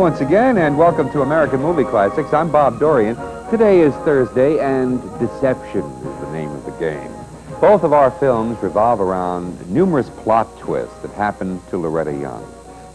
once again, and welcome to American Movie Classics. I'm Bob Dorian. Today is Thursday, and deception is the name of the game. Both of our films revolve around numerous plot twists that happened to Loretta Young.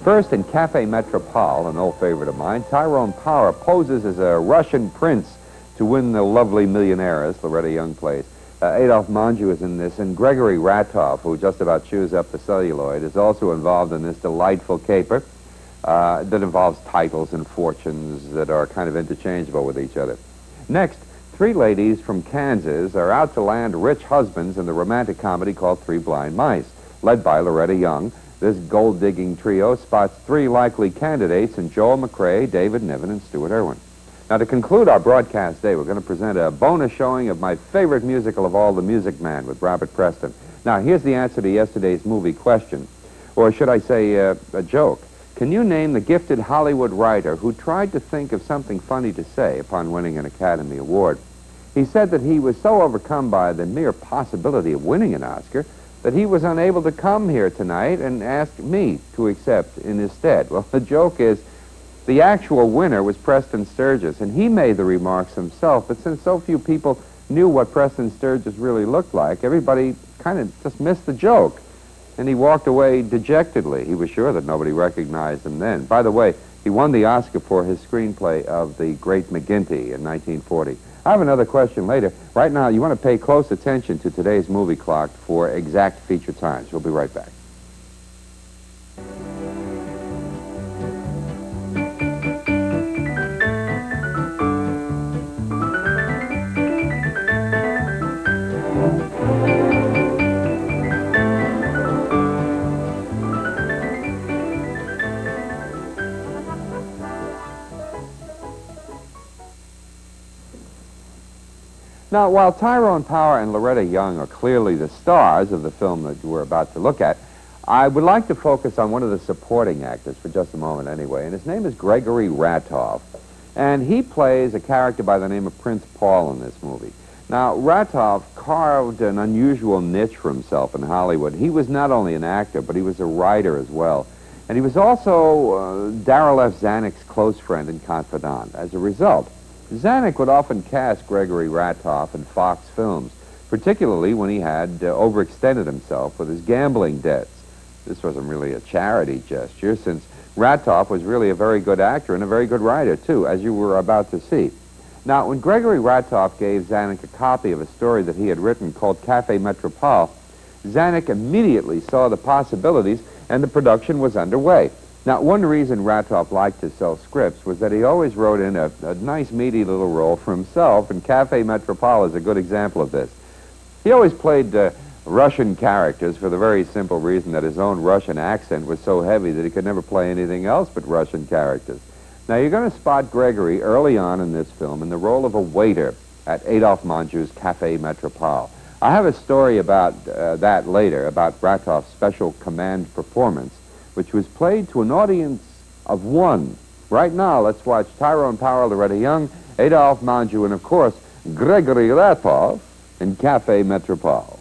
First, in Café Metropole, an old favorite of mine, Tyrone Power poses as a Russian prince to win the lovely millionaires Loretta Young plays. Adolphe Menjou is in this, and Gregory Ratoff, who just about chews up the celluloid, is also involved in this delightful caper that involves titles and fortunes that are kind of interchangeable with each other. Next, three ladies from Kansas are out to land rich husbands in the romantic comedy called Three Blind Mice. Led by Loretta Young, this gold-digging trio spots three likely candidates in Joel McCrea, David Niven, and Stuart Irwin. Now, to conclude our broadcast day, we're going to present a bonus showing of my favorite musical of all, The Music Man, with Robert Preston. Now, here's the answer to yesterday's movie question, or should I say a joke. Can you name the gifted Hollywood writer who tried to think of something funny to say upon winning an Academy Award? He said that he was so overcome by the mere possibility of winning an Oscar that he was unable to come here tonight and ask me to accept in his stead. Well, the joke is, the actual winner was Preston Sturges, and he made the remarks himself, but since so few people knew what Preston Sturges really looked like, everybody kind of just missed the joke, and he walked away dejectedly. He was sure that nobody recognized him then. By the way, he won the Oscar for his screenplay of The Great McGinty in 1940. I have another question later. Right now, you want to pay close attention to today's movie clock for exact feature times. We'll be right back. Now, while Tyrone Power and Loretta Young are clearly the stars of the film that we're about to look at, I would like to focus on one of the supporting actors for just a moment anyway, and his name is Gregory Ratoff. And he plays a character by the name of Prince Paul in this movie. Now, Ratoff carved an unusual niche for himself in Hollywood. He was not only an actor, but he was a writer as well. And he was also Darryl F. Zanuck's close friend and confidant. As a result, Zanuck would often cast Gregory Ratoff in Fox films, particularly when he had overextended himself with his gambling debts. This wasn't really a charity gesture, since Ratoff was really a very good actor and a very good writer, too, as you were about to see. Now, when Gregory Ratoff gave Zanuck a copy of a story that he had written called Café Metropole, Zanuck immediately saw the possibilities, and the production was underway. Now, one reason Ratoff liked to sell scripts was that he always wrote in a nice, meaty little role for himself, and Café Metropole is a good example of this. He always played Russian characters for the very simple reason that his own Russian accent was so heavy that he could never play anything else but Russian characters. Now, you're going to spot Gregory early on in this film in the role of a waiter at Adolphe Menjou's Café Metropole. I have a story about that later, about Ratoff's special command performance, which was played to an audience of one. Right now, let's watch Tyrone Power, Loretta Young, Adolphe Menjou, and of course, Gregory Ratoff in Café Metropole.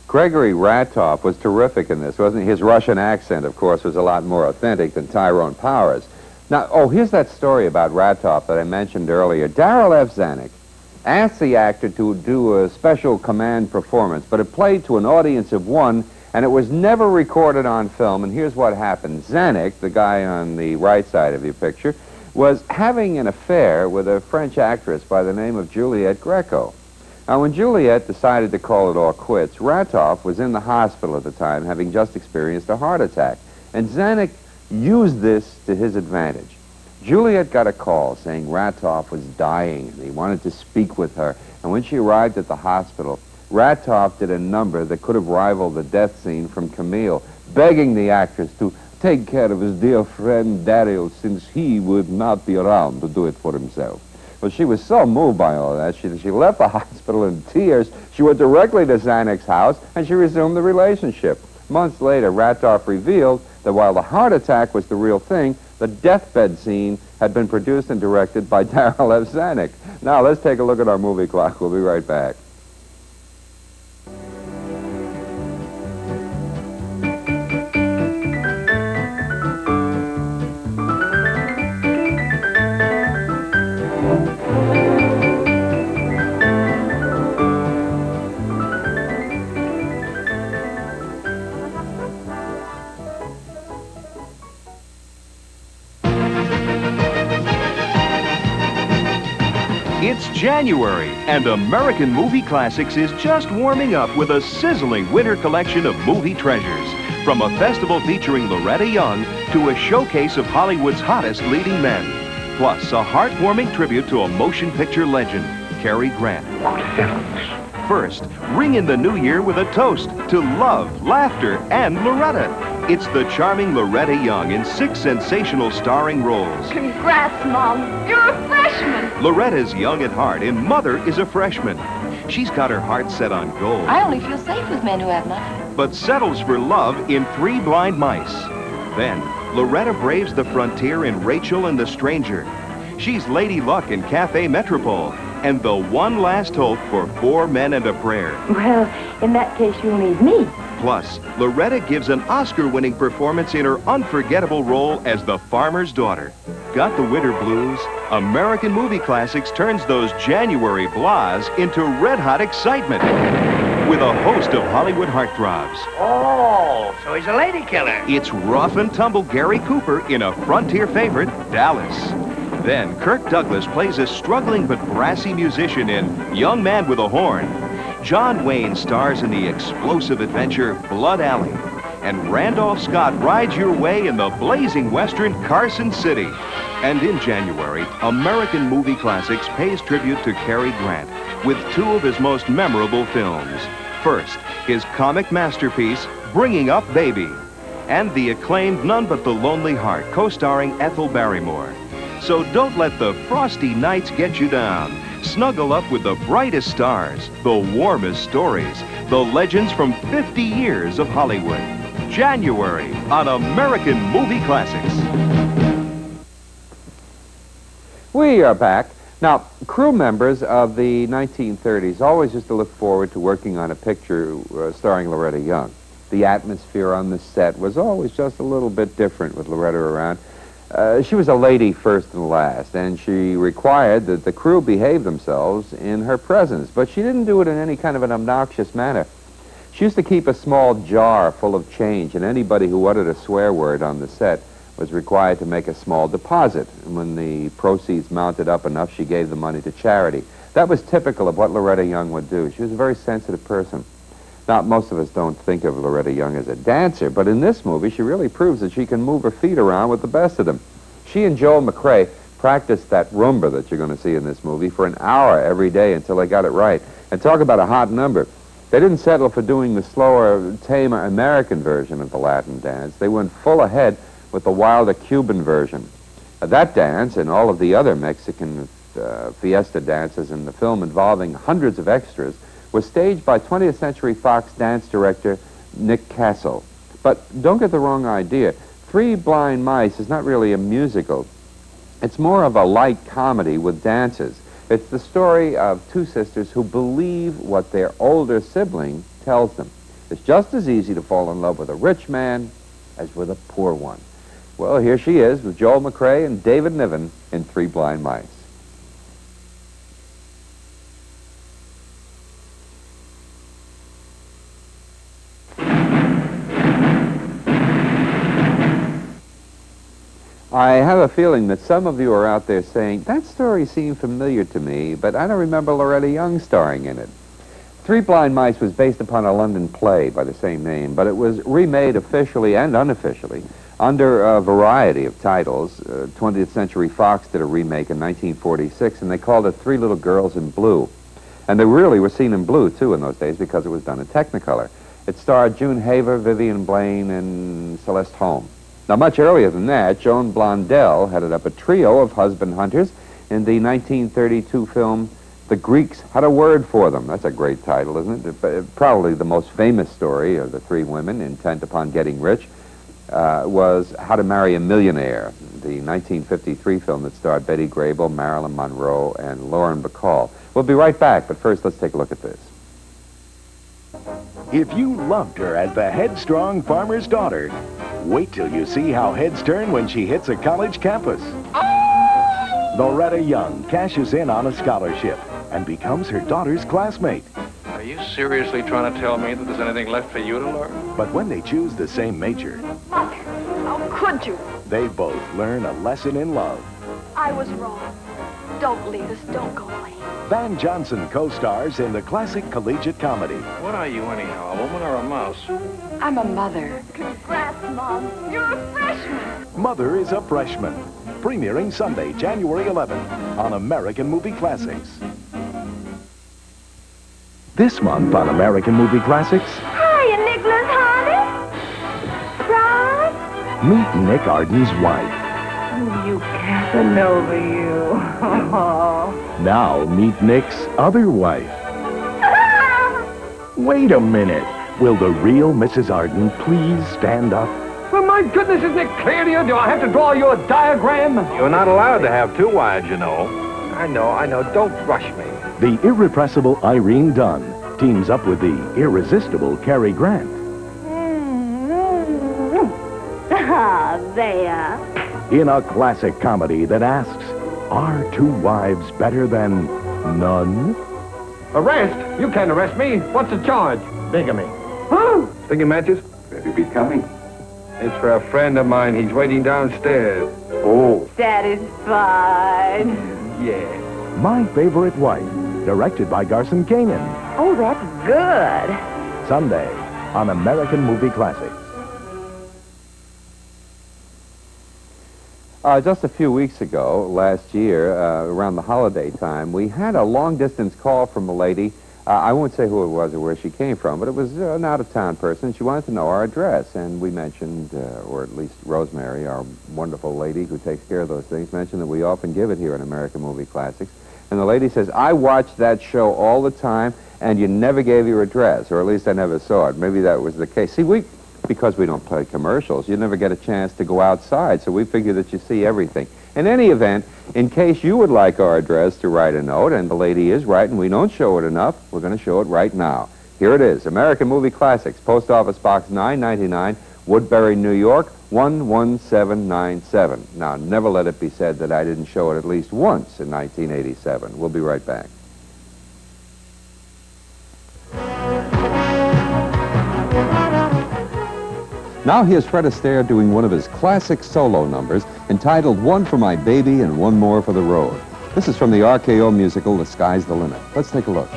Gregory Ratoff was terrific in this, wasn't he? His Russian accent, of course, was a lot more authentic than Tyrone Power's. Now, here's that story about Ratoff that I mentioned earlier. Darryl F. Zanuck asked the actor to do a special command performance, but it played to an audience of one, and it was never recorded on film, and here's what happened. Zanuck, the guy on the right side of your picture, was having an affair with a French actress by the name of Juliette Greco. Now, when Juliette decided to call it all quits, Ratoff was in the hospital at the time, having just experienced a heart attack, and Zanuck used this to his advantage. Juliet got a call saying Ratoff was dying and he wanted to speak with her. And when she arrived at the hospital, Ratoff did a number that could have rivaled the death scene from Camille, begging the actress to take care of his dear friend Dario since he would not be around to do it for himself. Well, she was so moved by all that, she left the hospital in tears. She went directly to Zanek's house, and she resumed the relationship. Months later, Ratoff revealed that while the heart attack was the real thing, the deathbed scene had been produced and directed by Darryl F. Zanuck. Now, let's take a look at our movie clock. We'll be right back. It's January, and American Movie Classics is just warming up with a sizzling winter collection of movie treasures. From a festival featuring Loretta Young to a showcase of Hollywood's hottest leading men. Plus, a heartwarming tribute to a motion picture legend, Cary Grant. Good heavens. First, ring in the new year with a toast to love, laughter, and Loretta. It's the charming Loretta Young in 6 sensational starring roles. Congrats, Mom. You're a freshman. Loretta's young at heart, and Mother is a freshman. She's got her heart set on gold. I only feel safe with men who have nothing. But settles for love in 3 Blind Mice. Then, Loretta braves the frontier in Rachel and the Stranger. She's Lady Luck in Café Metropole, and the one last hope for 4 Men and a Prayer. Well, in that case, you'll need me. Plus, Loretta gives an Oscar-winning performance in her unforgettable role as the farmer's daughter. Got the winter blues? American Movie Classics turns those January blahs into red-hot excitement with a host of Hollywood heartthrobs. Oh, so he's a lady killer. It's rough and tumble Gary Cooper in a frontier favorite, Dallas. Then Kirk Douglas plays a struggling but brassy musician in Young Man with a Horn. John Wayne stars in the explosive adventure Blood Alley. And Randolph Scott rides your way in the blazing western Carson City. And in January, American Movie Classics pays tribute to Cary Grant with 2 of his most memorable films. First, his comic masterpiece, Bringing Up Baby, and the acclaimed None But the Lonely Heart, co-starring Ethel Barrymore. So don't let the frosty nights get you down. Snuggle up with the brightest stars, the warmest stories, the legends from 50 years of Hollywood. January on American Movie Classics. We are back. Now, crew members of the 1930s always used to look forward to working on a picture starring Loretta Young. The atmosphere on the set was always just a little bit different with Loretta around. She was a lady first and last, and she required that the crew behave themselves in her presence, but she didn't do it in any kind of an obnoxious manner. She used to keep a small jar full of change, and anybody who uttered a swear word on the set was required to make a small deposit. And when the proceeds mounted up enough, she gave the money to charity. That was typical of what Loretta Young would do. She was a very sensitive person. Now, most of us don't think of Loretta Young as a dancer, but in this movie, she really proves that she can move her feet around with the best of them. She and Joel McCrea practiced that rumba that you're going to see in this movie for an hour every day until they got it right. And talk about a hot number. They didn't settle for doing the slower, tamer American version of the Latin dance. They went full ahead with the wilder Cuban version. That dance and all of the other Mexican fiesta dances in the film involving hundreds of extras was staged by 20th Century Fox dance director Nick Castle. But don't get the wrong idea. 3 Blind Mice is not really a musical. It's more of a light comedy with dances. It's the story of 2 sisters who believe what their older sibling tells them. It's just as easy to fall in love with a rich man as with a poor one. Well, here she is with Joel McCrea and David Niven in 3 Blind Mice. I have a feeling that some of you are out there saying, that story seemed familiar to me, but I don't remember Loretta Young starring in it. Three Blind Mice was based upon a London play by the same name, but it was remade officially and unofficially under a variety of titles. 20th Century Fox did a remake in 1946, and they called it Three Little Girls in Blue. And they really were seen in blue, too, in those days because it was done in Technicolor. It starred June Haver, Vivian Blaine, and Celeste Holm. Now, much earlier than that, Joan Blondell headed up a trio of husband hunters in the 1932 film The Greeks Had a Word for Them. That's a great title, isn't it? Probably the most famous story of the three women intent upon getting rich was How to Marry a Millionaire, the 1953 film that starred Betty Grable, Marilyn Monroe, and Lauren Bacall. We'll be right back, but first let's take a look at this. If you loved her as the headstrong farmer's daughter, wait till you see how heads turn when she hits a college campus. Loretta Young cashes in on a scholarship and becomes her daughter's classmate. Are you seriously trying to tell me that there's anything left for you to learn? But when they choose the same major, Mother, how could you? they both learn a lesson in love. I was wrong. Don't leave us. Don't go away. Van Johnson co-stars in the classic collegiate comedy. What are you anyhow, a woman or a mouse? I'm a mother. Congrats, Mom. You're a freshman. Mother is a Freshman. Premiering Sunday, January 11th on American Movie Classics. This month on American Movie Classics, Hiya, Nicholas, honey. Surprise? meet Nick Arden's wife. You Casanova, you. Now meet Nick's other wife. Wait a minute. Will the real Mrs. Arden please stand up? Well, my goodness, isn't it clear to you? Do I have to draw you a diagram? You're not allowed to have two wives, you know. I know. Don't rush me. The irrepressible Irene Dunn teams up with the irresistible Cary Grant. Ah, there. In a classic comedy that asks, are two wives better than none? Arrest? You can't arrest me. What's the charge? Bigamy. Huh? Thinking matches? Better be coming. It's for a friend of mine. He's waiting downstairs. Oh. Satisfied. Yeah. My Favorite Wife, directed by Garson Kanin. Oh, that's good. Sunday on American Movie Classics. Just a few weeks ago, last year, around the holiday time, we had a long-distance call from a lady. I won't say who it was or where she came from, but it was an out-of-town person. She wanted to know our address, and we mentioned, or at least Rosemary, our wonderful lady who takes care of those things, mentioned that we often give it here in American Movie Classics. And the lady says, I watch that show all the time, and you never gave your address, or at least I never saw it. Maybe that was the case. See, because we don't play commercials, you never get a chance to go outside, so we figure that you see everything. In any event, in case you would like our address to write a note, and the lady is right, and we don't show it enough, we're going to show it right now. Here it is, American Movie Classics, Post Office Box 999, Woodbury, New York, 11797. Now, never let it be said that I didn't show it at least once in 1987. We'll be right back. Now here's Fred Astaire doing one of his classic solo numbers entitled One for My Baby and One More for the Road. This is from the RKO musical The Sky's the Limit. Let's take a look.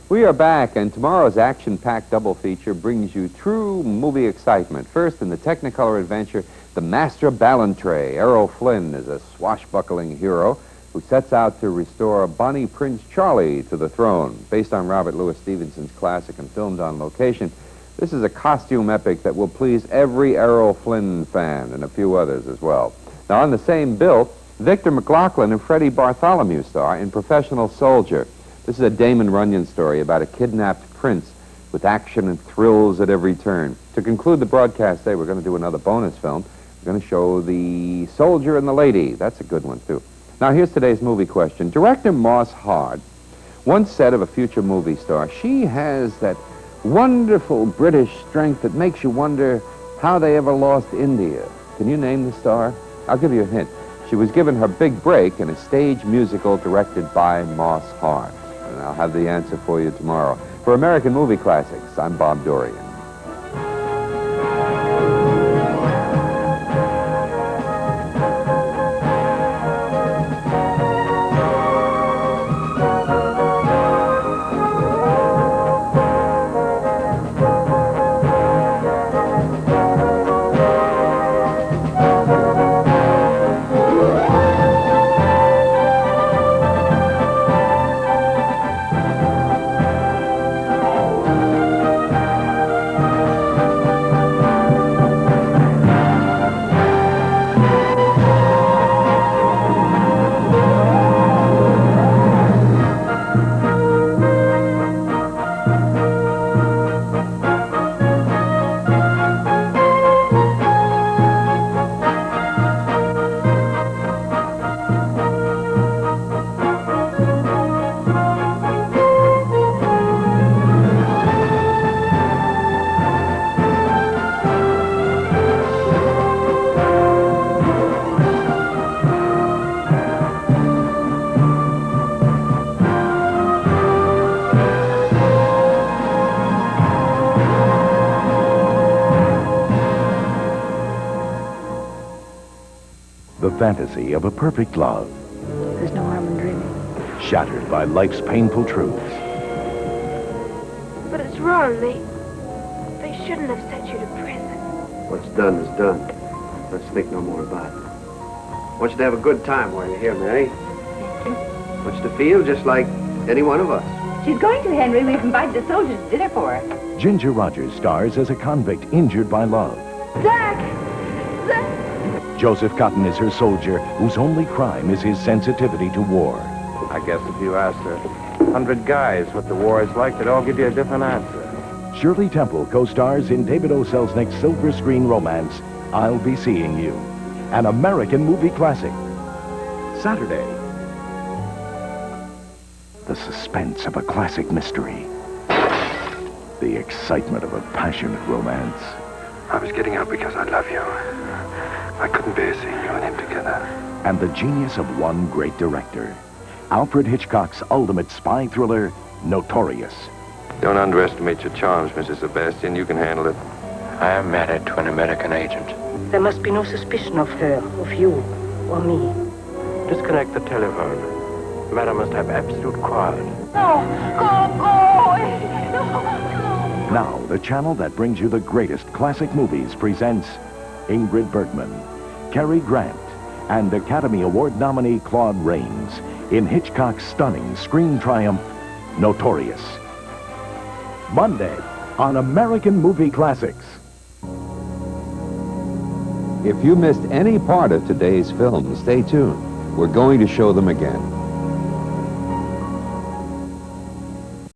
We are back, and tomorrow's action-packed double feature brings you true movie excitement. First, in the Technicolor adventure, The Master Ballantrae. Errol Flynn is a swashbuckling hero who sets out to restore Bonnie Prince Charlie to the throne. Based on Robert Louis Stevenson's classic and filmed on location, this is a costume epic that will please every Errol Flynn fan and a few others as well. Now, on the same bill, Victor McLaughlin and Freddie Bartholomew star in Professional Soldier. This is a Damon Runyon story about a kidnapped prince with action and thrills at every turn. To conclude the broadcast today, we're going to do another bonus film. We're going to show The Soldier and the Lady. That's a good one, too. Now, here's today's movie question. Director Moss Hard once said of a future movie star, she has that wonderful British strength that makes you wonder how they ever lost India. Can you name the star? I'll give you a hint. She was given her big break in a stage musical directed by Moss Hard. And I'll have the answer for you tomorrow. For American Movie Classics, I'm Bob Dorian. The fantasy of a perfect love, There's no harm in dreaming. shattered by life's painful truths. But it's wrong. They shouldn't have sent you to prison. What's done is done. Let's think no more about it. I want you to have a good time while you're here, Mary. I want you to feel just like any one of us. She's going to, Henry. We've invited the soldiers to dinner for her. Ginger Rogers stars as a convict injured by love. Zach! Zach! Joseph Cotton is her soldier, whose only crime is his sensitivity to war. I guess if you asked 100 guys what the war is like, they'd all give you a different answer. Shirley Temple co-stars in David O. Selznick's silver screen romance, I'll Be Seeing You, an American movie classic. Saturday. The suspense of a classic mystery. The excitement of a passionate romance. I was getting out because I love you. I couldn't bear seeing you and him together. And the genius of one great director. Alfred Hitchcock's ultimate spy thriller, Notorious. Don't underestimate your charms, Mrs. Sebastian. You can handle it. I am married to an American agent. There must be no suspicion of her, of you, or me. Disconnect the telephone. The matter must have absolute quiet. No! Go away! No! Now, the channel that brings you the greatest classic movies presents Ingrid Bergman, Cary Grant, and Academy Award nominee Claude Rains in Hitchcock's stunning screen triumph, Notorious. Monday on American Movie Classics. If you missed any part of today's film, stay tuned. We're going to show them again.